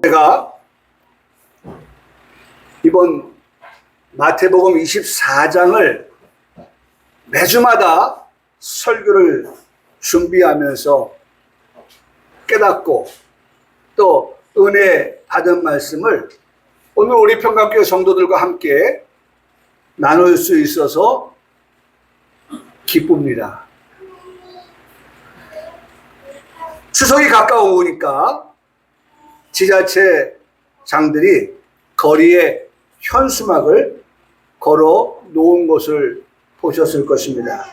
제가 이번 마태복음 24장을 매주마다 설교를 준비하면서 깨닫고 또 은혜 받은 말씀을 오늘 우리 평강교회 성도들과 함께 나눌 수 있어서 기쁩니다. 추석이 가까우니까 지자체장들이 거리에 현수막을 걸어 놓은 것을 보셨을 것입니다.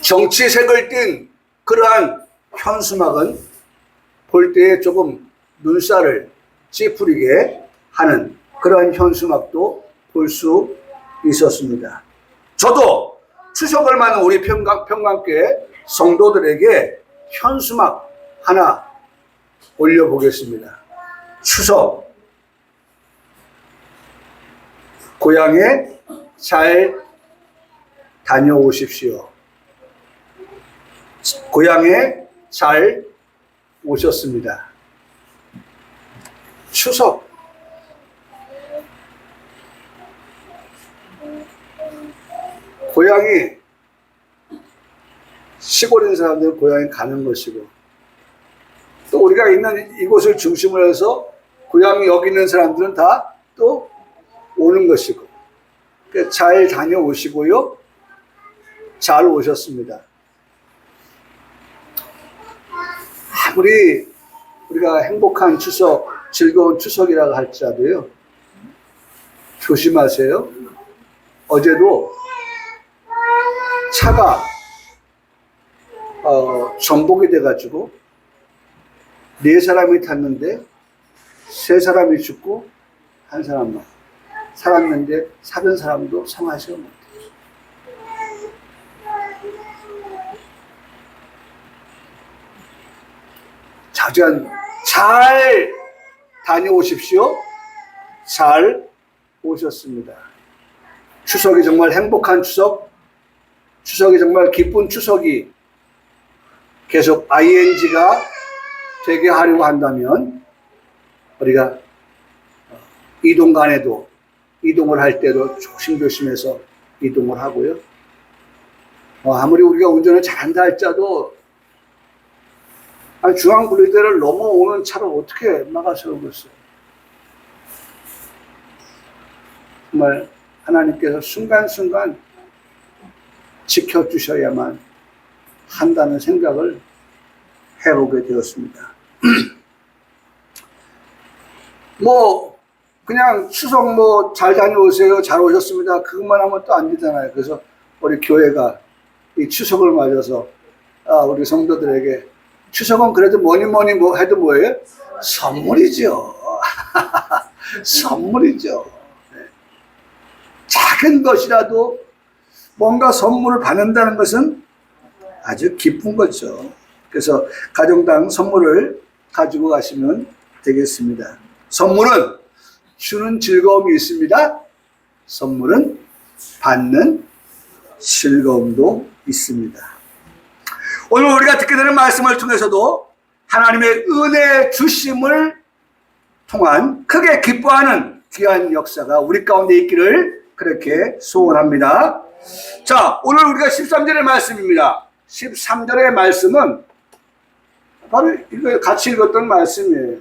정치색을 띤 그러한 현수막은 볼 때에 조금 눈살을 찌푸리게 하는 그러한 현수막도 볼 수 있었습니다. 저도 추석을 맞는 우리 평강교회 성도들에게 현수막 하나 올려보겠습니다. 추석 고향에 잘 다녀오십시오. 고향에 잘 오셨습니다. 추석 고향이 시골인 사람들은 고향에 가는 것이고 또 우리가 있는 이곳을 중심으로 해서 고향이 여기 있는 사람들은 다 또 오는 것이고 잘 다녀오시고요. 잘 오셨습니다. 아무리 우리가 행복한 추석, 즐거운 추석이라고 할지라도요. 조심하세요. 어제도 차가 전복이 돼가지고 4사람이 탔는데 3사람이 죽고 1사람만 살았는데 살은 사람도 성하시고 못해요. 자전 잘 다녀오십시오. 잘 오셨습니다. 추석이 정말 행복한 추석, 추석이 정말 기쁜 추석이 계속 ing가 되게 하려고 한다면 우리가 이동 간에도 이동을 할 때도 조심조심해서 이동을 하고요. 아무리 우리가 운전을 잘한다 할지라도 중앙분리대를 넘어오는 차를 어떻게 막아서겠어요? 정말 하나님께서 순간순간 지켜주셔야만 한다는 생각을 해보게 되었습니다. 그냥 추석 잘 다녀오세요, 잘 오셨습니다, 그것만 하면 또 안 되잖아요. 그래서 우리 교회가 이 추석을 맞아서 우리 성도들에게 추석은 그래도 뭐니 해도 뭐예요? 선물이죠. 선물이죠. 작은 것이라도 뭔가 선물을 받는다는 것은 아주 기쁜 거죠. 그래서 가정당 선물을 가지고 가시면 되겠습니다. 선물은 주는 즐거움이 있습니다. 선물은 받는 즐거움도 있습니다. 오늘 우리가 듣게 되는 말씀을 통해서도 하나님의 은혜 주심을 통한 크게 기뻐하는 귀한 역사가 우리 가운데 있기를 그렇게 소원합니다. 자, 오늘 우리가 13절의 말씀입니다. 13절의 말씀은 바로 이거 같이 읽었던 말씀이에요.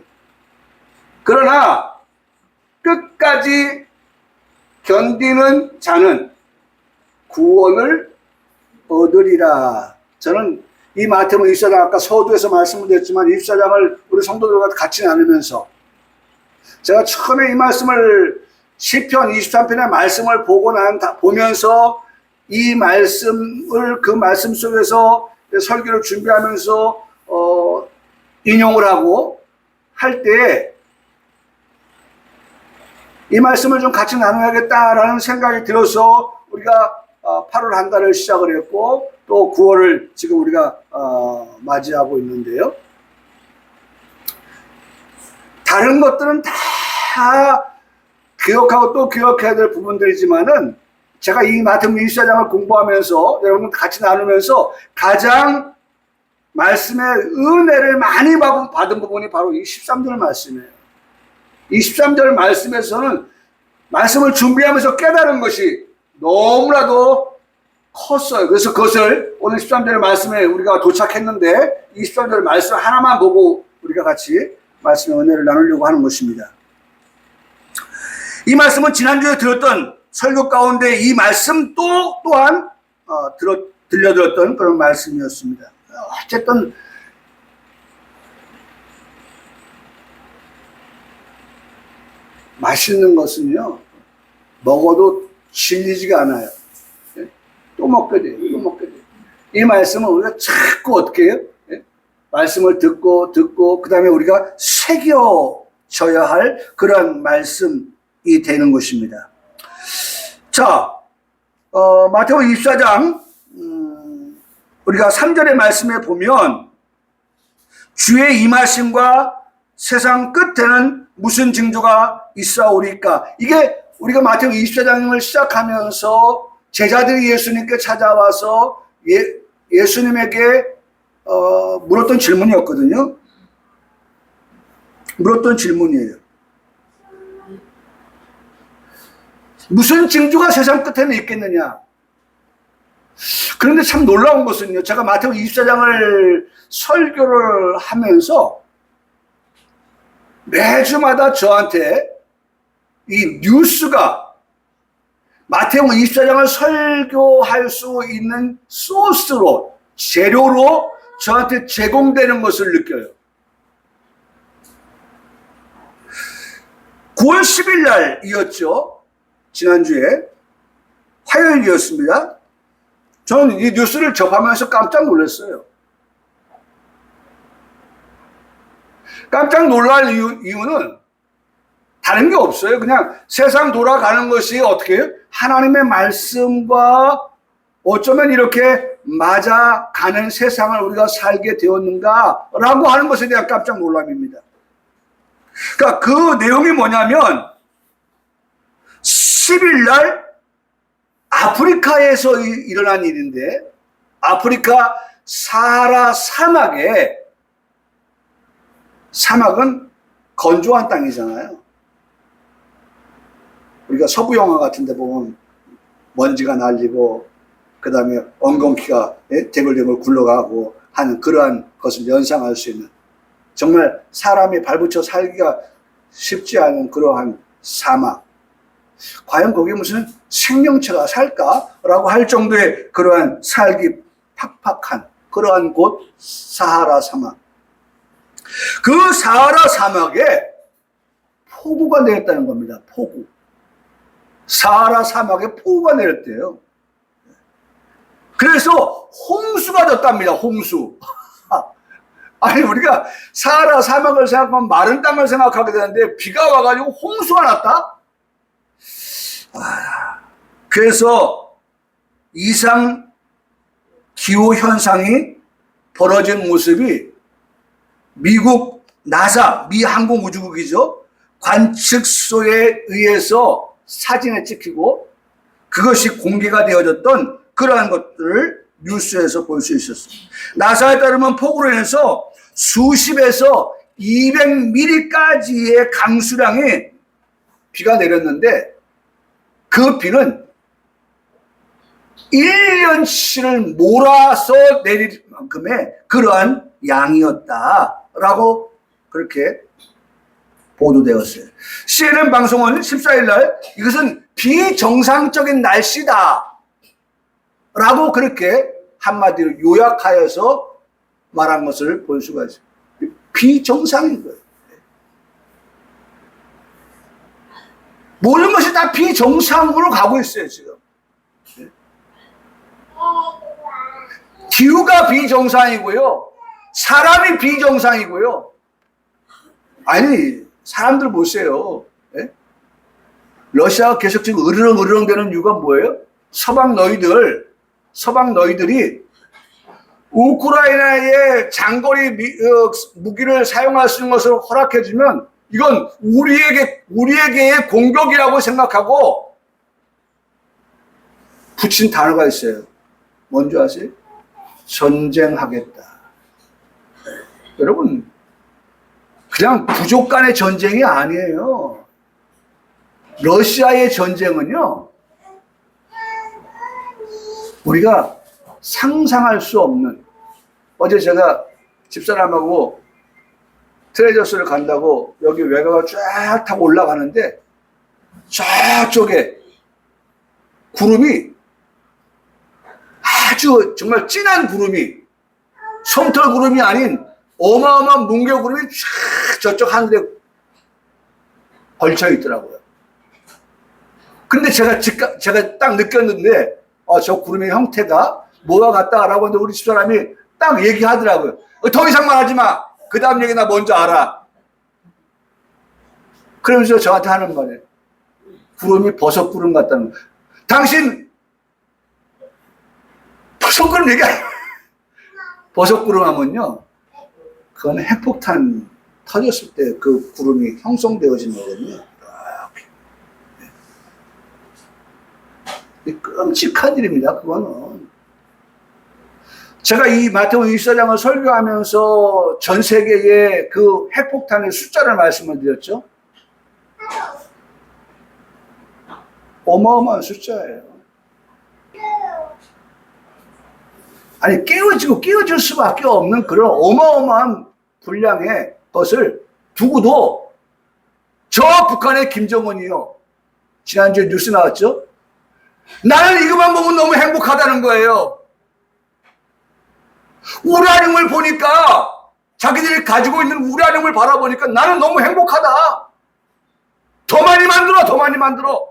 그러나 끝까지 견디는 자는 구원을 얻으리라. 저는 이 마태복음 24장 아까 서두에서 말씀을 드렸지만 24장을 우리 성도들과 같이 나누면서 제가 처음에 이 말씀을 시편 23편의 말씀을 보면서 이 말씀을 그 말씀 속에서 설교를 준비하면서 인용을 하고 할 때 이 말씀을 좀 같이 나눠야겠다라는 생각이 들어서 우리가 8월 한 달을 시작을 했고 또 9월을 지금 우리가 맞이하고 있는데요. 다른 것들은 다 기억하고 또 기억해야 될 부분들이지만은 제가 이 마태복음 24장을 공부하면서 여러분 같이 나누면서 가장 말씀의 은혜를 많이 받은 부분이 바로 이 13절 말씀이에요. 이 13절 말씀에서는 말씀을 준비하면서 깨달은 것이 너무나도 컸어요. 그래서 그것을 오늘 13절 말씀에 우리가 도착했는데 이 13절 말씀 하나만 보고 우리가 같이 말씀의 은혜를 나누려고 하는 것입니다. 이 말씀은 지난주에 들었던 설교 가운데 이 말씀 또한 들려드렸던 그런 말씀이었습니다. 어쨌든 맛있는 것은요 먹어도 질리지가 않아요. 또 먹게 돼요. 또 먹게 돼요. 이 말씀은 우리가 자꾸 어떻게 해요? 말씀을 듣고 그 다음에 우리가 새겨져야 할 그런 말씀이 되는 것입니다. 자, 마태복음 24장 우리가 3절의 말씀에 보면 주의 임하심과 세상 끝에는 무슨 징조가 있사오리까. 이게 우리가 마태복음 24장을 시작하면서 제자들이 예수님께 찾아와서 예수님에게 물었던 질문이었거든요. 물었던 질문이에요. 무슨 징조가 세상 끝에는 있겠느냐. 그런데 참 놀라운 것은요, 제가 마태복음 24장을 설교를 하면서 매주마다 저한테 이 뉴스가 마태복음 24장을 설교할 수 있는 소스로, 재료로 저한테 제공되는 것을 느껴요. 9월 10일 날이었죠. 지난주에 화요일이었습니다. 저는 이 뉴스를 접하면서 깜짝 놀랐어요. 깜짝 놀랄 이유는 다른 게 없어요. 그냥 세상 돌아가는 것이 어떻게 해요? 하나님의 말씀과 어쩌면 이렇게 맞아가는 세상을 우리가 살게 되었는가라고 하는 것에 대한 깜짝 놀람입니다. 그러니까 그 내용이 뭐냐면 10일 날 아프리카에서 일어난 일인데, 아프리카 사하라 사막은 건조한 땅이잖아요. 우리가 서부 영화 같은 데 보면 먼지가 날리고 그 다음에 엉겅퀴가 대굴대굴 굴러가고 하는 그러한 것을 연상할 수 있는, 정말 사람이 발붙여 살기가 쉽지 않은 그러한 사막. 과연 거기에 무슨 생명체가 살까라고 할 정도의 그러한 살기 팍팍한 그러한 곳 사하라 사막. 그 사하라 사막에 폭우가 내렸다는 겁니다. 폭우. 사하라 사막에 폭우가 내렸대요. 그래서 홍수가 졌답니다. 홍수. 아니, 우리가 사하라 사막을 생각하면 마른 땅을 생각하게 되는데 비가 와가지고 홍수가 났다? 그래서 이상 기후 현상이 벌어진 모습이 미국 나사, 미 항공우주국이죠. 관측소에 의해서 사진에 찍히고 그것이 공개가 되어졌던 그러한 것들을 뉴스에서 볼 수 있었습니다. 나사에 따르면 폭우로 인해서 수십에서 200mm까지의 강수량이 비가 내렸는데 그 비는 1년치를 몰아서 내릴 만큼의 그러한 양이었다라고 그렇게 보도되었어요. CNN 방송은 14일 날 이것은 비정상적인 날씨다 라고 그렇게 한마디로 요약하여서 말한 것을 볼 수가 있어요. 비정상인 거예요. 모든 것이 다 비정상으로 가고 있어요, 지금. 기후가 비정상이고요. 사람이 비정상이고요. 아니, 사람들 보세요. 예? 러시아가 계속 지금 으르렁으르렁 되는 이유가 뭐예요? 서방 너희들이 우크라이나의 장거리 무기를 사용할 수 있는 것을 허락해주면 이건 우리에게의 공격이라고 생각하고 붙인 단어가 있어요. 뭔지 아세요? 전쟁하겠다. 여러분, 그냥 부족 간의 전쟁이 아니에요. 러시아의 전쟁은요, 우리가 상상할 수 없는, 어제 제가 집사람하고 트레저스를 간다고 여기 외곽을 쫙 타고 올라가는데 저쪽에 구름이 아주 정말 진한 구름이, 솜털 구름이 아닌 어마어마한 뭉게 구름이 쫙 저쪽 하늘에 걸쳐 있더라고요. 근데 제가 딱 느꼈는데, 저 구름의 형태가 뭐와 같다라고 하는데 우리 집사람이 딱 얘기하더라고요. 더 이상 말하지 마. 그 다음 얘기 나 먼저 알아. 그러면서 저한테 하는 말이에요. 구름이 버섯 구름 같다는 거예요. 당신 버섯 구름 얘기 아니에요. 버섯 구름 하면요, 그건 핵폭탄 터졌을 때 그 구름이 형성되어진 거거든요. 끔찍한 일입니다, 그거는. 제가 이 마태복음 24장을 설교하면서 전 세계의 그 핵폭탄의 숫자를 말씀을 드렸죠. 어마어마한 숫자예요. 아니, 깨어질 수밖에 없는 그런 어마어마한 분량의 것을 두고도 저 북한의 김정은이요, 지난주에 뉴스 나왔죠? 나는 이것만 보면 너무 행복하다는 거예요. 우라늄을 보니까, 자기들이 가지고 있는 우라늄을 바라보니까 나는 너무 행복하다. 더 많이 만들어.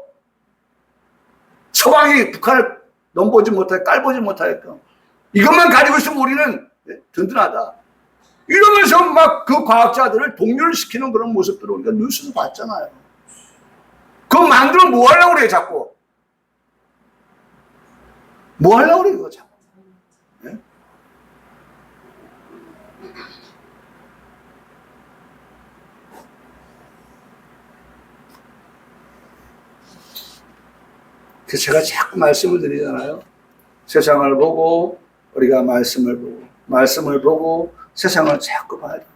서방이 북한을 넘보지 못하게, 깔보지 못하게끔 이것만 가지고 있으면 우리는 든든하다. 이러면서 막 그 과학자들을 동료를 시키는 그런 모습들을 우리가 뉴스에서 봤잖아요. 그거 만들면 뭐 하려고 그래요, 자꾸. 뭐 하려고 그래요, 자꾸. 네? 그래서 제가 자꾸 말씀을 드리잖아요. 세상을 보고, 우리가 말씀을 보고, 세상을 자꾸 봐야 됩니다.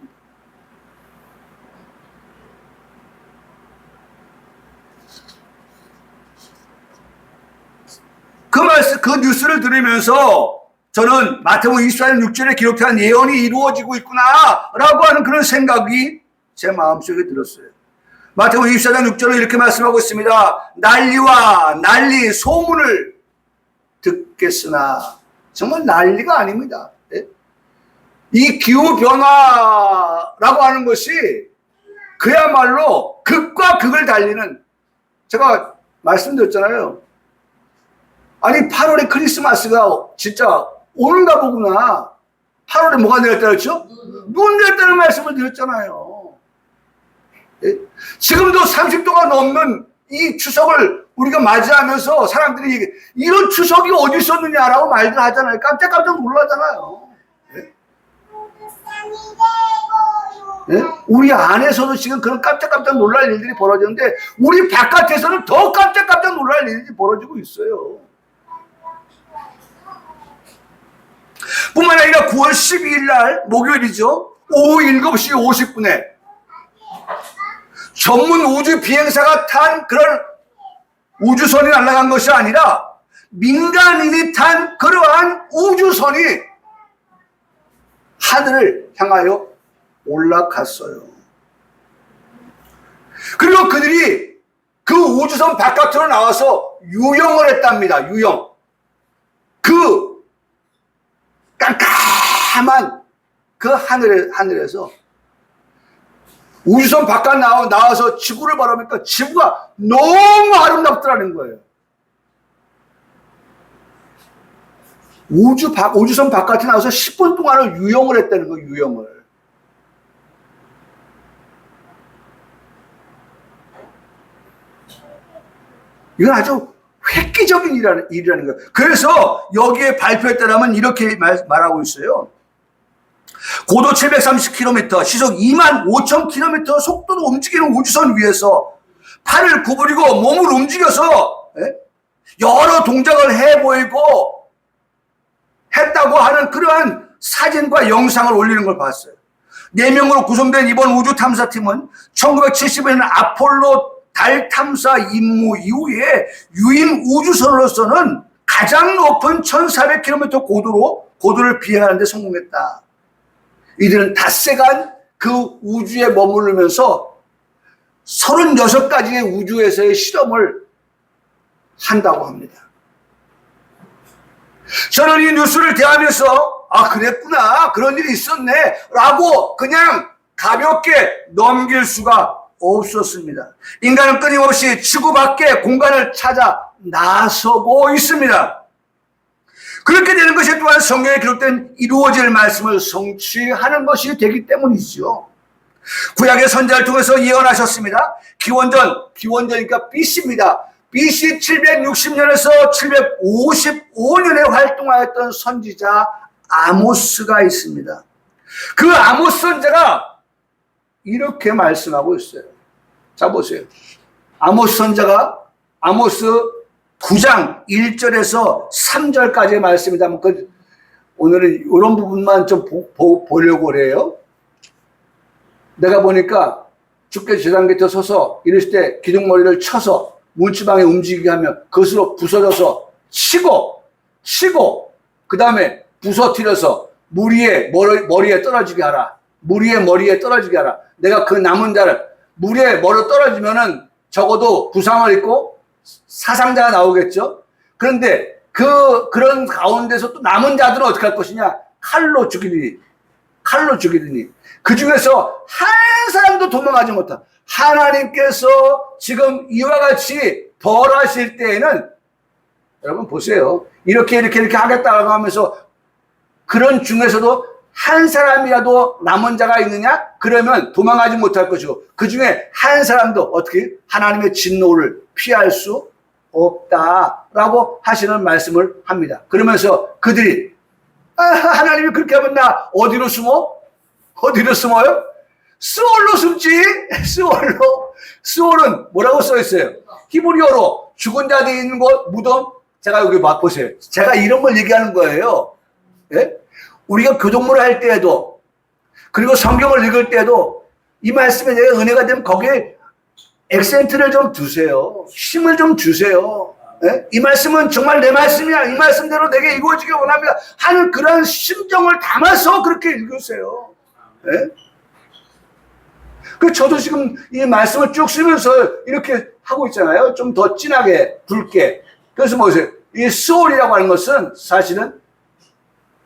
그 뉴스를 들으면서 저는 마태복음 24장 6절에 기록한 예언이 이루어지고 있구나 라고 하는 그런 생각이 제 마음속에 들었어요. 마태복음 24장 6절은 이렇게 말씀하고 있습니다. 난리 소문을 듣겠으나, 정말 난리가 아닙니다. 이 기후변화라고 하는 것이 그야말로 극과 극을 달리는, 제가 말씀드렸잖아요. 아니, 8월에 크리스마스가 진짜 오는가 보구나. 8월에 뭐가 내렸다 그랬죠? 눈 내렸다는 말씀을 드렸잖아요. 지금도 30도가 넘는 이 추석을 우리가 맞이하면서 사람들이 이런 추석이 어디 있었느냐라고 말들 하잖아요. 깜짝깜짝 놀라잖아요. 우리 안에서도 지금 그런 깜짝깜짝 놀랄 일들이 벌어지는데, 우리 바깥에서는 더 깜짝깜짝 놀랄 일들이 벌어지고 있어요. 뿐만 아니라 9월 12일 날 목요일이죠. 오후 7시 50분에 전문 우주 비행사가 탄 그런 우주선이 날아간 것이 아니라 민간인이 탄 그러한 우주선이 하늘을 향하여 올라갔어요. 그리고 그들이 그 우주선 바깥으로 나와서 유영을 했답니다. 유영. 그 깜깜한 그 하늘에서 우주선 바깥 나와서 지구를 바라보니까 지구가 너무 아름답더라는 거예요. 우주선 바깥에 나와서 10분 동안을 유영을 했다는 거예요. 유영을. 이건 아주 획기적인 일이라는 거예요. 그래서 여기에 발표에 따르면 이렇게 말하고 있어요. 고도 730km, 시속 25,000km 속도로 움직이는 우주선 위에서 팔을 구부리고 몸을 움직여서 여러 동작을 했다고 하는 그러한 사진과 영상을 올리는 걸 봤어요. 4명으로 구성된 이번 우주 탐사팀은 1970년 아폴로 달 탐사 임무 이후에 유인 우주선으로서는 가장 높은 1400km 고도를 비행하는 데 성공했다. 이들은 닷새간 그 우주에 머무르면서 36가지의 우주에서의 실험을 한다고 합니다. 저는 이 뉴스를 대하면서 아 그랬구나 그런 일이 있었네 라고 그냥 가볍게 넘길 수가 없었습니다. 인간은 끊임없이 지구 밖의 공간을 찾아 나서고 있습니다. 그렇게 되는 것이 또한 성경에 기록된 이루어질 말씀을 성취하는 것이 되기 때문이죠. 구약의 선자를 통해서 예언하셨습니다. 기원전이니까 BC입니다. BC 760년에서 755년에 활동하였던 선지자 아모스가 있습니다. 그 아모스 선자가 이렇게 말씀하고 있어요. 자 보세요. 아모스 선자가 아모스 9장 1절에서 3절까지의 말씀입니다. 오늘은 이런 부분만 좀 보려고 그래요. 내가 보니까 주께 제단 곁에 서서 이랬을 때 기둥머리를 쳐서 문지방에 움직이게 하면 그것으로 부서져서 치고 그 다음에 부서뜨려서 머리에 떨어지게 하라. 머리에 떨어지게 하라. 내가 그 남은 자를 물에 떨어지면은 적어도 부상을 입고 사상자가 나오겠죠. 그런데 그런 가운데서 또 남은 자들은 어떻게 할 것이냐? 칼로 죽이더니 그 중에서 한 사람도 도망하지 못한 하나님께서 지금 이와 같이 벌하실 때에는 여러분 보세요. 이렇게 하겠다고 하면서 그런 중에서도 한 사람이라도 남은 자가 있느냐? 그러면 도망하지 못할 것이고 그 중에 한 사람도 어떻게 하나님의 진노를 피할 수 없다라고 하시는 말씀을 합니다. 그러면서 그들이 하나님이 그렇게 하면 나 어디로 숨어요? 스올로 숨지. 스올은 뭐라고 써 있어요? 히브리어로 죽은 자들이 있는 곳 무덤. 제가 여기 보세요. 제가 이런 걸 얘기하는 거예요. 예? 우리가 교독문을 할 때에도 그리고 성경을 읽을 때에도 이 말씀에 내가 은혜가 되면 거기에 액센트를 좀 두세요. 힘을 좀 주세요. 예? 이 말씀은 정말 내 말씀이야. 이 말씀대로 내게 이루어지길 원합니다. 하는 그런 심정을 담아서 그렇게 읽으세요. 예? 그 저도 지금 이 말씀을 쭉 쓰면서 이렇게 하고 있잖아요. 좀 더 진하게 붉게. 그래서 뭐세요? 이 스올이라고 하는 것은 사실은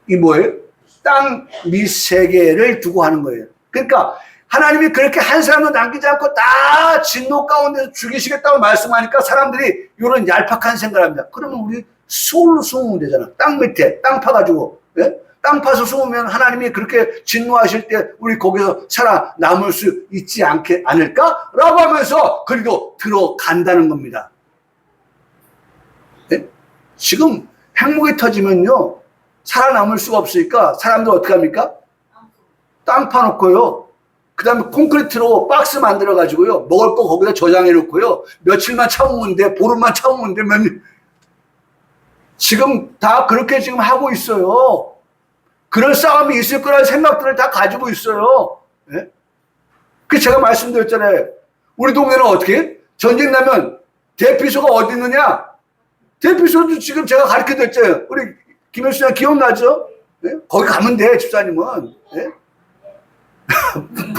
이 뭐예요? 땅 밑세계를 두고 하는 거예요. 그러니까 하나님이 그렇게 한 사람도 남기지 않고 다 진노 가운데서 죽이시겠다고 말씀하니까 사람들이 이런 얄팍한 생각을 합니다. 그러면 우리 스올로 숨으면 되잖아. 땅 밑에 땅 파가지고. 예? 땅 파서 숨으면 하나님이 그렇게 진노하실 때 우리 거기서 살아남을 수 있지 않을까? 라고 하면서 그리고 들어간다는 겁니다. 네? 지금 핵무기 터지면요 살아남을 수가 없으니까 사람들 어떻게 합니까? 땅 파놓고요 그 다음에 콘크리트로 박스 만들어 가지고요 먹을 거 거기다 저장해 놓고요 며칠만 참으면 돼, 보름만 참으면 돼. 지금 다 그렇게 지금 하고 있어요. 그런 싸움이 있을 거라는 생각들을 다 가지고 있어요. 예? 그 제가 말씀드렸잖아요. 우리 동네는 어떻게? 전쟁 나면 대피소가 어디 있느냐? 대피소도 지금 제가 가르쳐 드렸잖아요. 우리 김현수 씨 기억나죠? 예? 거기 가면 돼, 집사님은. 예?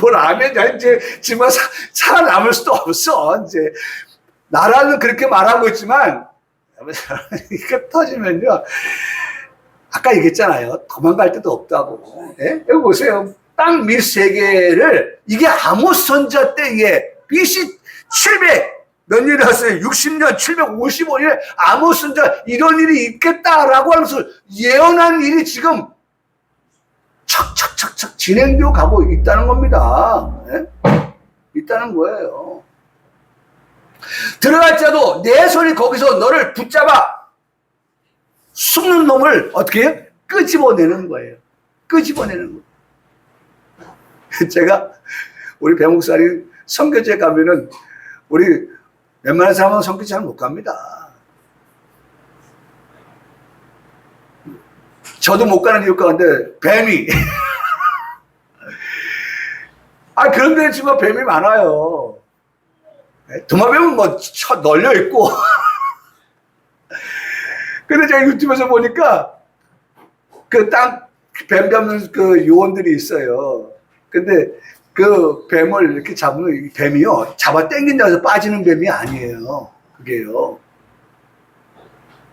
뭘 하면 이제 지금 살아남을 수도 없어. 이제 나라는 그렇게 말하고 있지만 이게 터지면요. 아까 얘기했잖아요. 도망갈 데도 없다고. 예? 여기 보세요. 땅 밑세계를 이게 아모스 선자 때 이게 BC 700 몇 년이 왔어요? 60년, 755년에 아모스 선자 이런 일이 있겠다라고 하면서 예언한 일이 지금 척척척척 진행되어 가고 있다는 겁니다. 예? 있다는 거예요. 들어갈 자도 내 손이 거기서 너를 붙잡아 숨는 놈을 어떻게 해요? 끄집어내는 거예요. 끄집어내는 거. 제가 우리 배목살이 선교제 가면은 우리 웬만한 사람은 선교제 잘 못 갑니다. 저도 못 가는 이유 가운데 뱀이 아, 그런 데는 정말 뱀이 많아요. 도마뱀은 뭐 널려 있고. 근데 제가 유튜브에서 보니까 그 뱀 잡는 그 요원들이 있어요. 근데 그 뱀을 이렇게 잡으면 이 뱀이요, 잡아 당긴다고 해서 빠지는 뱀이 아니에요. 그게요.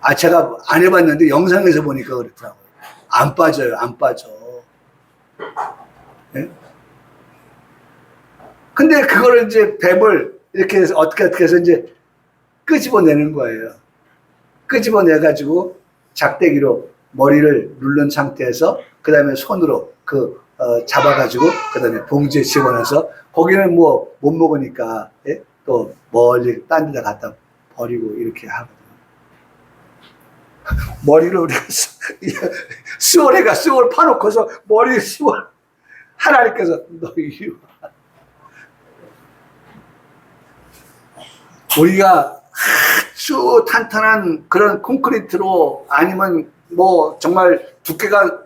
아, 제가 안 해봤는데 영상에서 보니까 그렇더라고요. 안 빠져요, 안 빠져. 네? 근데 그거를 이제 뱀을 이렇게 해서 어떻게 해서 이제 끄집어내는 거예요. 끄집어내가지고 작대기로 머리를 누른 상태에서 그 다음에 손으로 잡아가지고 그 다음에 봉지에 집어넣어서 거기는 뭐 못 먹으니까, 예? 또 멀리 딴 데다 갖다 버리고 이렇게 하거든요. 머리를 우리가 수월 파놓고서 머리 수월 하나님께서 너 이리 와. 우리가 아주 탄탄한 그런 콘크리트로 아니면 뭐 정말 두께가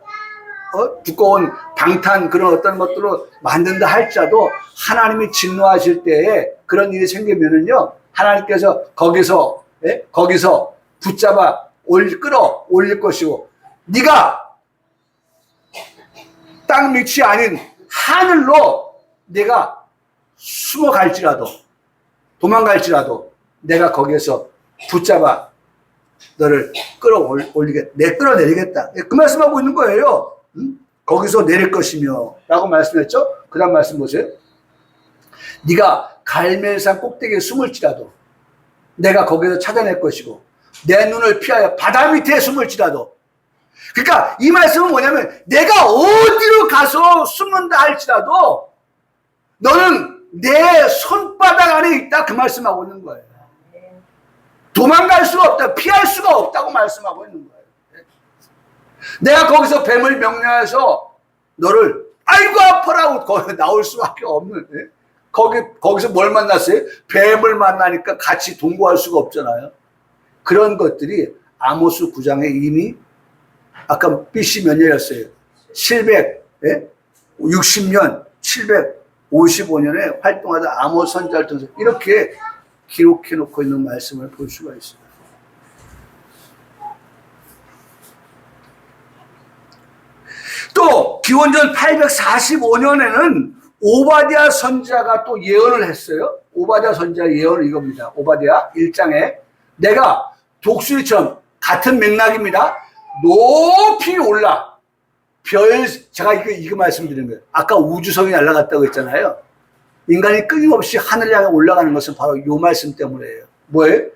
두꺼운 방탄 그런 어떤 것들로 만든다 할지라도 하나님이 진노하실 때에 그런 일이 생기면은요, 하나님께서 거기서 붙잡아 끌어 올릴 것이고, 네가 땅 밑이 아닌 하늘로 내가 숨어갈지라도 도망갈지라도 내가 거기에서 붙잡아 너를 끌어내리겠다. 그 말씀하고 있는 거예요. 응? 거기서 내릴 것이며 라고 말씀했죠. 그 다음 말씀 보세요. 네가 갈멜산 꼭대기에 숨을지라도 내가 거기서 찾아낼 것이고, 내 눈을 피하여 바다 밑에 숨을지라도. 그러니까 이 말씀은 뭐냐면, 내가 어디로 가서 숨는다 할지라도 너는 내 손바닥 안에 있다, 그 말씀하고 있는 거예요. 도망갈 수가 없다, 피할 수가 없다고 말씀하고 있는 거예요. 내가 거기서 뱀을 명령해서 너를 아이고 아파라고 거기 나올 수밖에 없는, 거기서 뭘 만났어요? 뱀을 만나니까 같이 동거할 수가 없잖아요. 그런 것들이 아모스 9장에 이미 아까 BC 몇 년이었어요? 760년 755년에 활동하다 아모스 선지자를 통해서 이렇게 기록해 놓고 있는 말씀을 볼 수가 있어요. 또 기원전 845년에는 오바댜 선지자가 또 예언을 했어요. 오바댜 선지자 예언은 이겁니다. 오바댜 1장에 내가 독수리처럼, 같은 맥락입니다, 높이 올라 제가 이거 말씀드린 거예요. 아까 우주성이 날아갔다고 했잖아요. 인간이 끊임없이 하늘을 향해 올라가는 것은 바로 이 말씀 때문이에요. 뭐예요?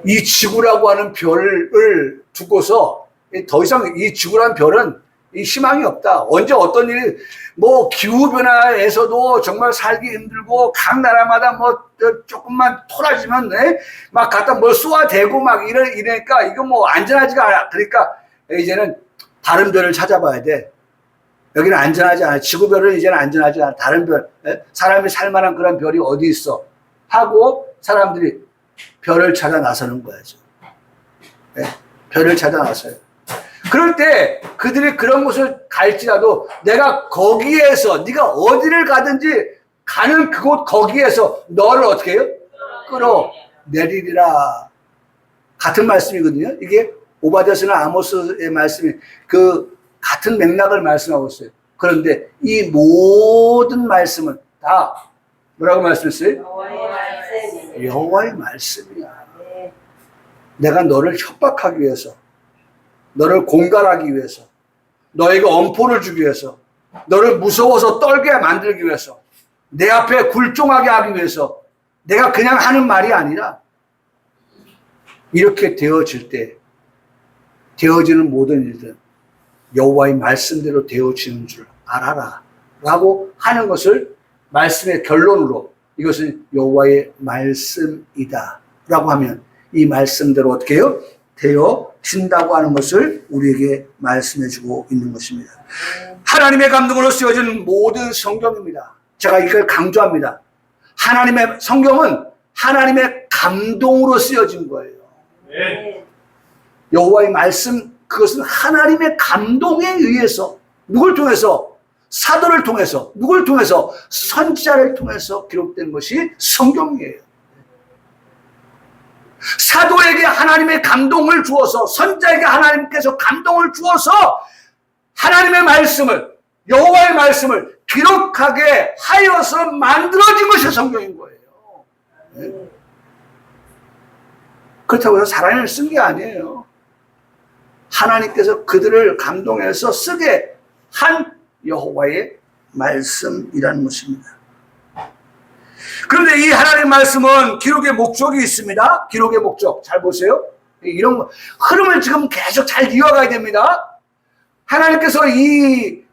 이 지구라고 하는 별을 두고서 더 이상 이 지구라는 별은 이 희망이 없다. 언제 어떤 일이, 뭐 기후변화에서도 정말 살기 힘들고 각 나라마다 뭐 조금만 토라지면 막 갖다 뭘 쏘아대고 막 이러니까 이거 뭐 안전하지가 않아. 그러니까 이제는 다른 별을 찾아봐야 돼. 여기는 안전하지 않아. 지구별은 이제는 안전하지 않아. 다른 별, 사람이 살만한 그런 별이 어디 있어 하고 사람들이 별을 찾아 나서는 거야죠. 별을 찾아 나서요. 그럴 때 그들이 그런 곳을 갈지라도 내가 거기에서, 네가 어디를 가든지 가는 그곳 거기에서 너를 어떻게 해요? 끌어내리리라. 같은 말씀이거든요. 이게 오바댜서나 아모스의 말씀이 그 같은 맥락을 말씀하고 있어요. 그런데 이 모든 말씀은 다 뭐라고 말씀했어요? 여호와의 말씀이야. 내가 너를 협박하기 위해서, 너를 공갈하기 위해서, 너에게 엄포를 주기 위해서, 너를 무서워서 떨게 만들기 위해서, 내 앞에 굴종하게 하기 위해서 내가 그냥 하는 말이 아니라 이렇게 되어질 때 되어지는 모든 일들은 여호와의 말씀대로 되어지는 줄 알아라 라고 하는 것을 말씀의 결론으로, 이것은 여호와의 말씀이다 라고 하면 이 말씀대로 어떻게 해요? 되어진다고 하는 것을 우리에게 말씀해 주고 있는 것입니다. 하나님의 감동으로 쓰여진 모든 성경입니다. 제가 이걸 강조합니다. 하나님의 성경은 하나님의 감동으로 쓰여진 거예요. 여호와의 말씀, 그것은 하나님의 감동에 의해서, 누굴 통해서? 사도를 통해서, 누굴 통해서? 선지자를 통해서 기록된 것이 성경이에요. 사도에게 하나님의 감동을 주어서, 선지자에게 하나님께서 감동을 주어서 하나님의 말씀을, 여호와의 말씀을 기록하게 하여서 만들어진 것이 성경인 거예요. 네? 그렇다고 해서 사람을 쓴 게 아니에요. 하나님께서 그들을 감동해서 쓰게 한 여호와의 말씀이라는 것입니다. 그런데 이 하나님의 말씀은 기록의 목적이 있습니다. 기록의 목적. 잘 보세요. 이런 흐름을 지금 계속 잘 이어가야 됩니다. 하나님께서 이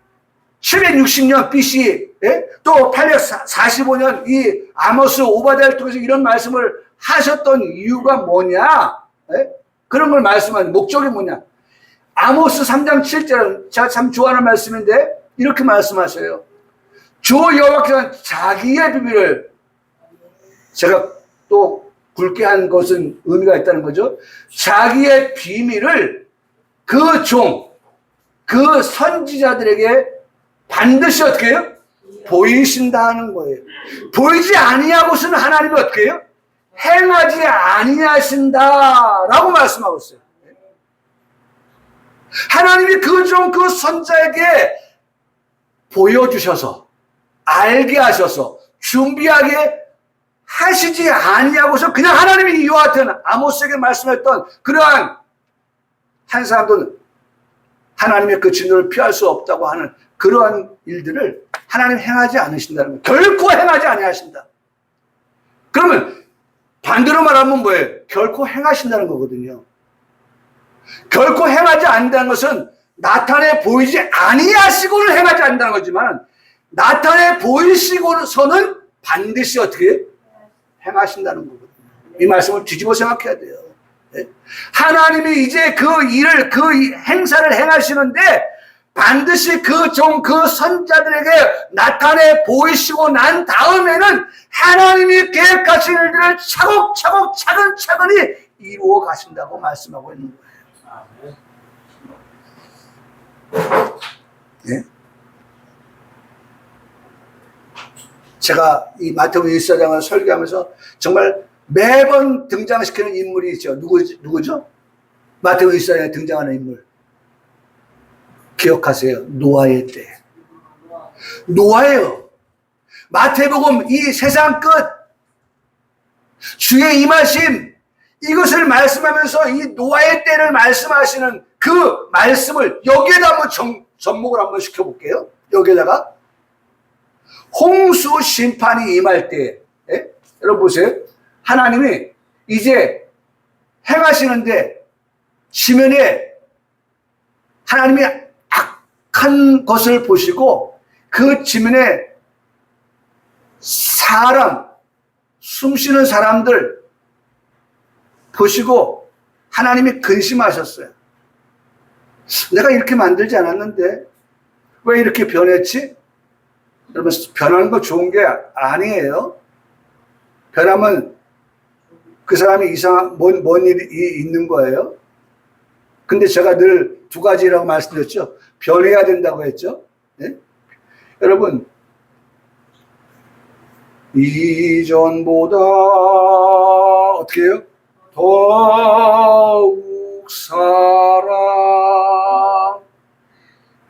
760년 BC, 또 845년 이 아모스 오바댜를 통해서 이런 말씀을 하셨던 이유가 뭐냐? 그런 걸 말씀하는 목적이 뭐냐? 아모스 3장 7절은 제가 참 좋아하는 말씀인데 이렇게 말씀하셔요. 주 여호와께서는 자기의 비밀을, 제가 또 굵게 한 것은 의미가 있다는 거죠. 자기의 비밀을 그 종, 그 선지자들에게 반드시 어떻게 해요? 보이신다 하는 거예요. 보이지 아니하고서는 하나님이 어떻게 해요? 행하지 아니하신다라고 말씀하고 있어요. 하나님이 그 종, 그 선자에게 보여주셔서, 알게 하셔서, 준비하게 하시지 아니하고서 그냥 하나님이 이와 같은 아모스에게 말씀했던 그러한 한 사람들은 하나님의 그 진노를 피할 수 없다고 하는 그러한 일들을 하나님 행하지 않으신다는 거예요. 결코 행하지 아니하신다. 그러면 반대로 말하면 뭐예요? 결코 행하신다는 거거든요. 결코 행하지 않는다는 것은 나타내 보이지 아니하시고는 행하지 않는다는 거지만 나타내 보이시고서는 반드시 어떻게 해요? 행하신다는 거거든요. 이 말씀을 뒤집어 생각해야 돼요. 하나님이 이제 그 일을, 그 행사를 행하시는데 반드시 그 종, 그 선자들에게 나타내 보이시고 난 다음에는 하나님이 계획하신 일들을 차곡차곡 차근차근히 이루어 가신다고 말씀하고 있는 거예요. 네? 제가 이 마태복음 1사장을 설교하면서 정말 매번 등장시키는 인물이 있죠. 누구죠? 마태복음 1사장에 등장하는 인물. 기억하세요. 노아의 때. 노아예요. 마태복음 이 세상 끝, 주의 임하심, 이것을 말씀하면서 이 노아의 때를 말씀하시는 그 말씀을 여기에다 한번 접목을 한번 시켜볼게요. 여기에다가 홍수 심판이 임할 때, 여러분 보세요. 하나님이 이제 행하시는데 지면에 하나님이 악한 것을 보시고 그 지면에 사람, 숨쉬는 사람들 보시고 하나님이 근심하셨어요. 내가 이렇게 만들지 않았는데 왜 이렇게 변했지? 여러분, 변하는 거 좋은 게 아니에요. 변하면 그 사람이 이상한 뭔 일이 있는 거예요. 근데 제가 늘 두 가지라고 말씀드렸죠. 변해야 된다고 했죠. 네? 여러분, 이전보다 어떻게 해요? 더욱 사랑.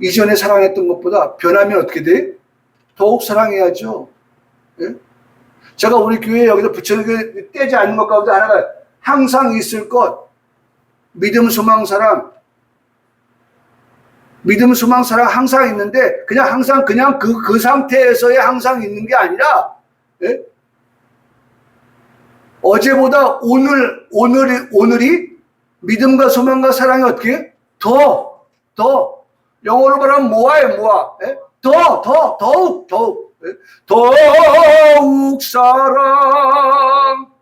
이전에 사랑했던 것보다 변하면 어떻게 돼? 더욱 사랑해야죠. 네? 제가 우리 교회에 여기서 붙여놓은 떼지 않는 것 가운데 하나가 항상 있을 것. 믿음, 소망, 사랑. 믿음, 소망, 사랑 항상 있는데 그냥 항상 그냥 그 상태에서의 항상 있는 게 아니라, 예? 어제보다 오늘이 믿음과 소망과 사랑이 어떻게 더 영어로 말하면 뭐예요? 예? 더욱 예? 더욱 사랑,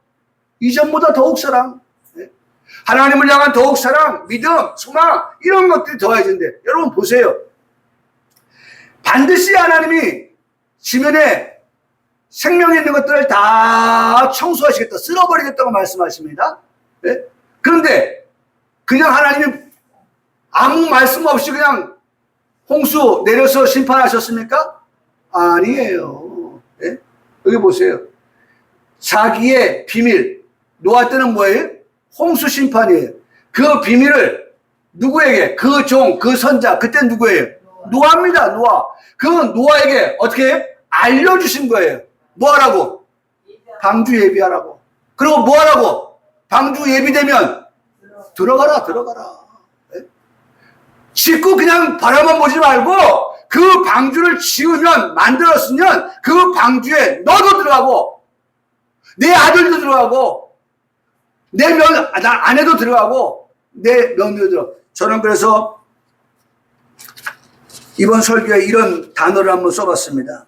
이전보다 더욱 사랑, 예? 하나님을 향한 더욱 사랑, 믿음, 소망 이런 것들이 더해진대. 여러분 보세요. 반드시 하나님이 지면에 생명 있는 것들을 다 청소하시겠다, 쓸어버리겠다고 말씀하십니다. 네? 그런데 그냥 하나님이 아무 말씀 없이 그냥 홍수 내려서 심판하셨습니까? 아니에요. 예? 여기 보세요. 자기의 비밀, 노아 때는 뭐예요? 홍수 심판이에요. 그 비밀을 누구에게? 그 종, 그 선자, 그때 누구예요? 노아입니다. 노아. 그 노아에게 어떻게 해요? 알려주신 거예요. 뭐 하라고? 방주 예비하라고. 그리고 뭐 하라고? 방주 예비되면 들어가라. 예? 짓고 그냥 바라만 보지 말고 그 방주를 지으면, 만들었으면 그 방주에 너도 들어가고 내 아들도 들어가고 내 아내도 들어가고 내 며느리도 들어가고. 저는 그래서 이번 설교에 이런 단어를 한번 써봤습니다.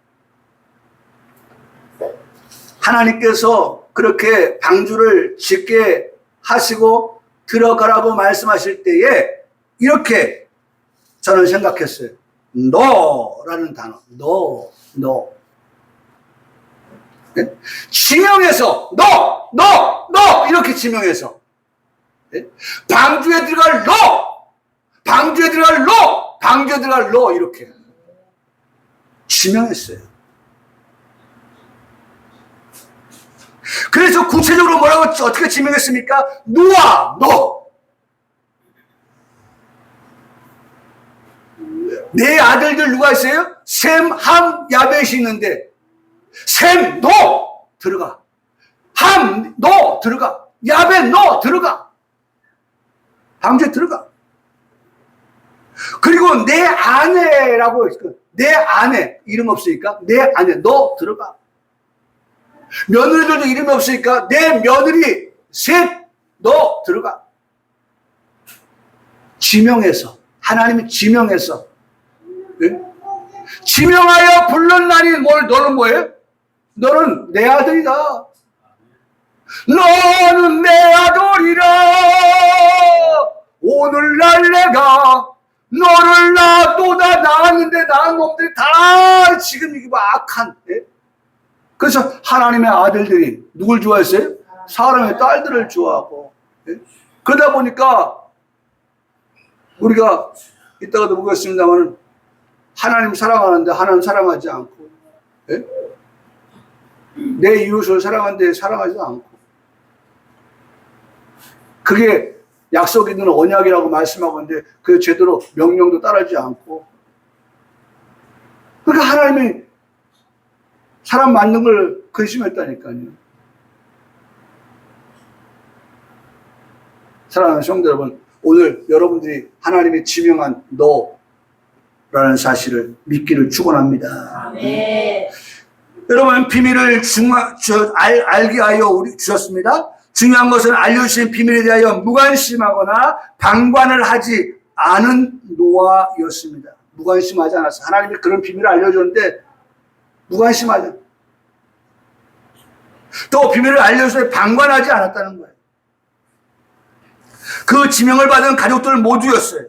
하나님께서 그렇게 방주를 짓게 하시고 들어가라고 말씀하실 때에 이렇게 저는 생각했어요. 너라는 단어. 너. 네? 지명해서 너 이렇게 지명해서, 네? 방주에 들어갈 너 이렇게 지명했어요. 그래서 구체적으로 뭐라고 어떻게 지명했습니까? 노아 너. 내 아들들 누가 있어요? 셈, 함, 야벳이 있는데 셈 너 들어가, 함 너 들어가, 야벳 너 들어가, 방주에 들어가. 그리고 내 아내라고, 내 아내 이름 없으니까 내 아내 너 들어가. 며느리들도 이름이 없으니까 내 며느리 셋 너 들어가. 지명해서, 하나님이 지명해서, 네? 지명하여 불렀나니 너는 뭐예요? 너는 내 아들이다. 너는 내 아들이라. 오늘날 내가 너를 낳았도다. 낳았는데 낳은 놈들이 다 지금 이게 뭐 악한, 예? 그래서 하나님의 아들들이 누굴 좋아했어요? 사람의 딸들을 좋아하고, 예? 그러다 보니까 우리가 이따가도 보겠습니다만 하나님 사랑하는데 하나님 사랑하지 않고, 예? 내 이웃을 사랑하는데 사랑하지 않고, 그게 약속이 있는 언약이라고 말씀하고 있는데 그 제대로 명령도 따르지 않고, 그러니까 하나님이 사람 만든 걸 근심했다니까요. 사랑하는 성도 여러분, 오늘 여러분들이 하나님이 지명한 너라는 사실을 믿기를 축원합니다. 네. 여러분, 비밀을 알게 하여 우리 주셨습니다. 중요한 것은 알려주신 비밀에 대하여 무관심하거나 방관을 하지 않은 노아였습니다. 무관심하지 않았어요. 하나님이 그런 비밀을 알려줬는데 무관심하지, 또 비밀을 알려주셔서 방관하지 않았다는 거예요. 그 지명을 받은 가족들 모두였어요.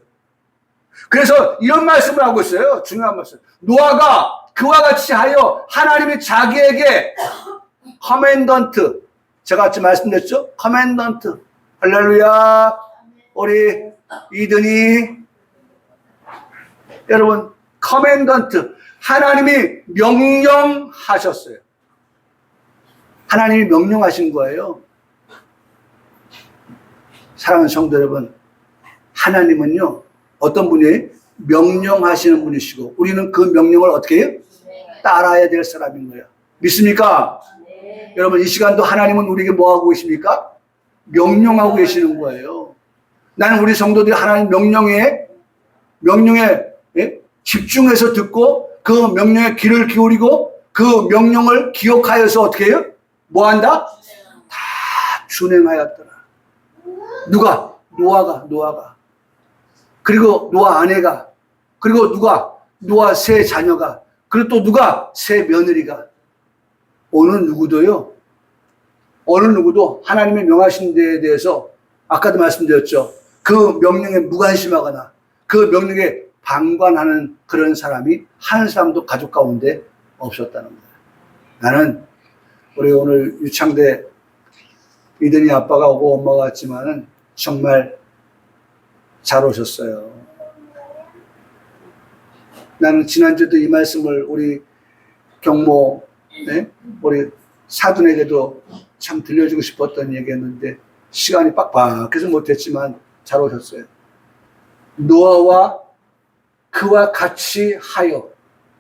그래서 이런 말씀을 하고 있어요. 중요한 말씀. 노아가 그와 같이 하여 하나님이 자기에게 커맨던트, 제가 아까 말씀드렸죠? 커맨던트. 할렐루야. 우리 이든이, 여러분, 커맨던트. 하나님이 명령하셨어요. 하나님이 명령하신 거예요. 사랑하는 성도 여러분, 하나님은요, 어떤 분이에요? 명령하시는 분이시고, 우리는 그 명령을 어떻게 해요? 따라야 될 사람인 거예요. 믿습니까? 네. 여러분, 이 시간도 하나님은 우리에게 뭐 하고 계십니까? 명령하고 계시는 거예요. 나는 우리 성도들이 하나님 명령에 예? 집중해서 듣고 그 명령에 귀를 기울이고 그 명령을 기억하여서 어떻게 해요? 뭐 한다? 다 준행하였더라. 누가? 노아가. 그리고 노아 아내가. 그리고 누가? 노아 세 자녀가. 그리고 또 누가? 세 며느리가. 어느 누구도 하나님의 명하신 데에 대해서 아까도 말씀드렸죠. 그 명령에 무관심하거나 그 명령에 방관하는 그런 사람이 한 사람도 가족 가운데 없었다는 거예요. 나는 우리 오늘 유창대 이든이 아빠가 오고 엄마가 왔지만은 정말 잘 오셨어요. 나는 지난주도 이 말씀을 우리 경모, 네? 우리 사돈에게도 참 들려주고 싶었던 얘기였는데 시간이 빡빡해서 못했지만 잘 오셨어요. 노아와 그와 같이 하여,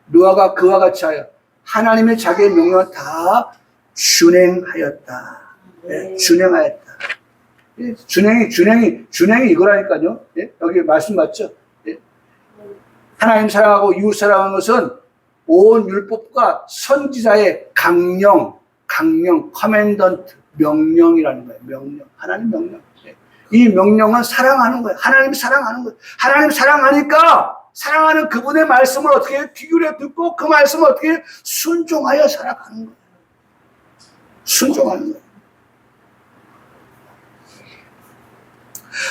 노아가 그와 같이 하여 하나님의 자기의 명령을 다 준행하였다. 네, 준행하였다. 준행이 이거라니까요. 예? 여기 말씀 맞죠? 예? 하나님 사랑하고 이웃 사랑하는 것은 온 율법과 선지자의 강령, 커맨던트, 명령이라는 거예요. 명령. 하나님 명령. 예? 이 명령은 사랑하는 거예요. 하나님 사랑하는 거예요. 하나님 사랑하니까 사랑하는 그분의 말씀을 어떻게 귀기울여 듣고 그 말씀을 어떻게 순종하여 살아가는 거예요. 순종하는 거예요.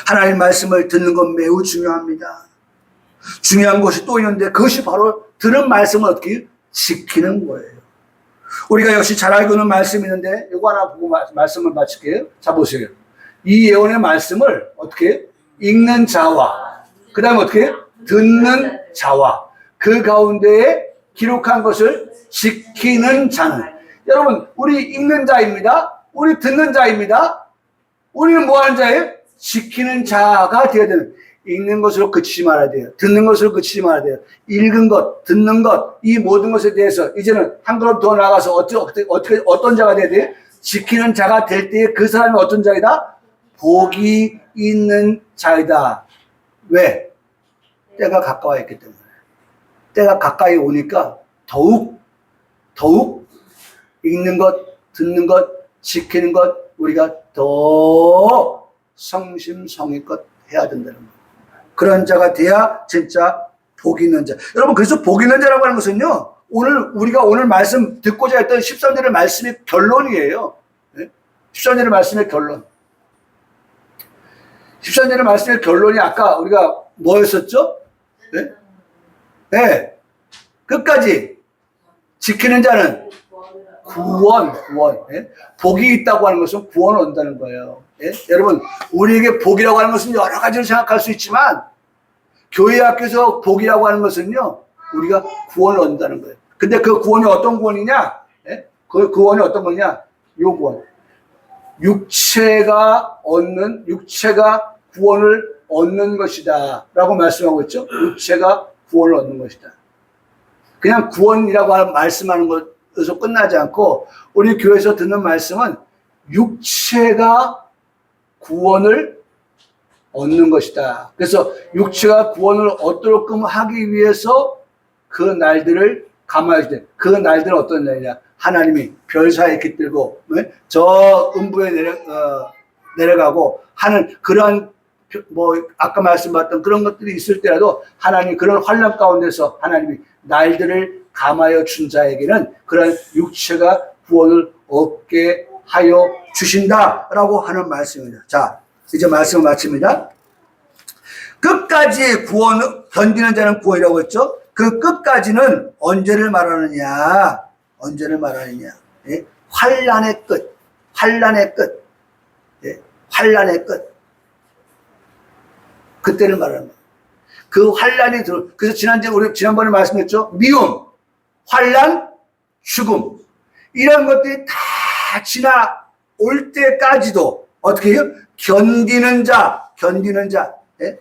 하나님 말씀을 듣는 건 매우 중요합니다. 중요한 것이 또 있는데 그것이 바로 들은 말씀을 어떻게 지키는 거예요. 우리가 역시 잘 알고 있는 말씀이 있는데 이거 하나 보고 말씀을 마칠게요. 자 보세요. 이 예언의 말씀을 어떻게 읽는 자와 그 다음에 어떻게 듣는 자와 그 가운데에 기록한 것을 지키는 자는, 여러분 우리 읽는 자입니다. 우리 듣는 자입니다. 우리는 뭐 하는 자예요? 지키는 자가 되어야 되는, 읽는 것으로 그치지 말아야 돼요. 듣는 것으로 그치지 말아야 돼요. 읽은 것, 듣는 것, 이 모든 것에 대해서 이제는 한 걸음 더 나가서 어떤 자가 돼야 돼요? 지키는 자가 될 때에 그 사람이 어떤 자이다? 복이 있는 자이다. 왜? 때가 가까워 있기 때문에. 때가 가까이 오니까 더욱 읽는 것, 듣는 것, 지키는 것 우리가 더 성심성의껏 해야 된다는 거예요. 그런 자가 돼야 진짜 복 있는 자. 여러분 그래서 복 있는 자라고 하는 것은요, 우리가 오늘 말씀 듣고자 했던 13절의 말씀의 결론이에요. 네? 13절의 말씀의 결론. 13절의 말씀의 결론이 아까 우리가 뭐였었죠? 네? 네. 끝까지 지키는 자는 구원. 예? 복이 있다고 하는 것은 구원을 얻는다는 거예요. 예? 여러분, 우리에게 복이라고 하는 것은 여러 가지를 생각할 수 있지만, 교회 학교에서 복이라고 하는 것은요, 우리가 구원을 얻는다는 거예요. 근데 그 구원이 어떤 구원이냐? 예? 그 구원이 어떤 거냐? 요 구원. 육체가 구원을 얻는 것이다. 라고 말씀하고 있죠? 육체가 구원을 얻는 것이다. 그냥 구원이라고 말씀하는 것에서 끝나지 않고, 우리 교회에서 듣는 말씀은 육체가 구원을 얻는 것이다. 그래서 육체가 구원을 얻도록끔 하기 위해서 그 날들을 감화할 때, 그 날들은 어떤 날이냐? 하나님이 별사에 깃들고 저 음부에 내려가고 하는 그러한, 아까 말씀받던 그런 것들이 있을 때라도 하나님 그런 환난 가운데서 하나님이 날들을 감하여 준 자에게는 그런 육체가 구원을 얻게 하여 주신다라고 하는 말씀입니다. 자, 이제 말씀을 마칩니다. 끝까지 견디는 자는 구원이라고 했죠. 그 끝까지는 언제를 말하느냐? 예? 환난의 끝. 예? 환난의 끝. 그때를 말하는 거예요. 그 환난이 그래서 지난번에 말씀했죠. 미움, 환난, 죽음. 이런 것들이 다 지나올 때까지도 어떻게 해요? 견디는 자. 예?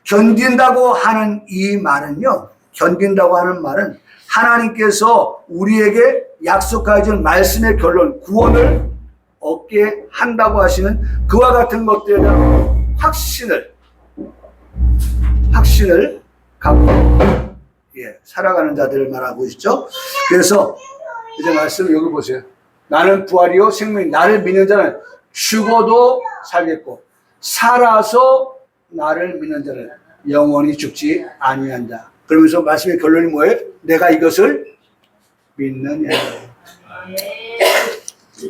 견딘다고 하는 이 말은요, 견딘다고 하는 말은 하나님께서 우리에게 약속하신 말씀의 결론, 구원을 얻게 한다고 하시는 그와 같은 것들에 대한 확신을 갖고 살아가는 자들을 말하고 있죠. 그래서 이제 말씀 여기 보세요. 나는 부활이요 생명이, 나를 믿는 자는 죽어도 살겠고 살아서 나를 믿는 자는 영원히 죽지 아니한다. 그러면서 말씀의 결론이 뭐예요? 내가 이것을 믿느냐.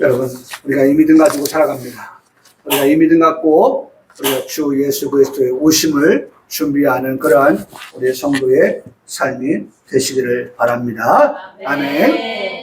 여러분, 우리가 이 믿음 가지고 살아갑니다. 우리가 이 믿음 갖고 우리가 주 예수 그리스도의 오심을 준비하는 그러한 우리 성도의 삶이 되시기를 바랍니다. 아멘.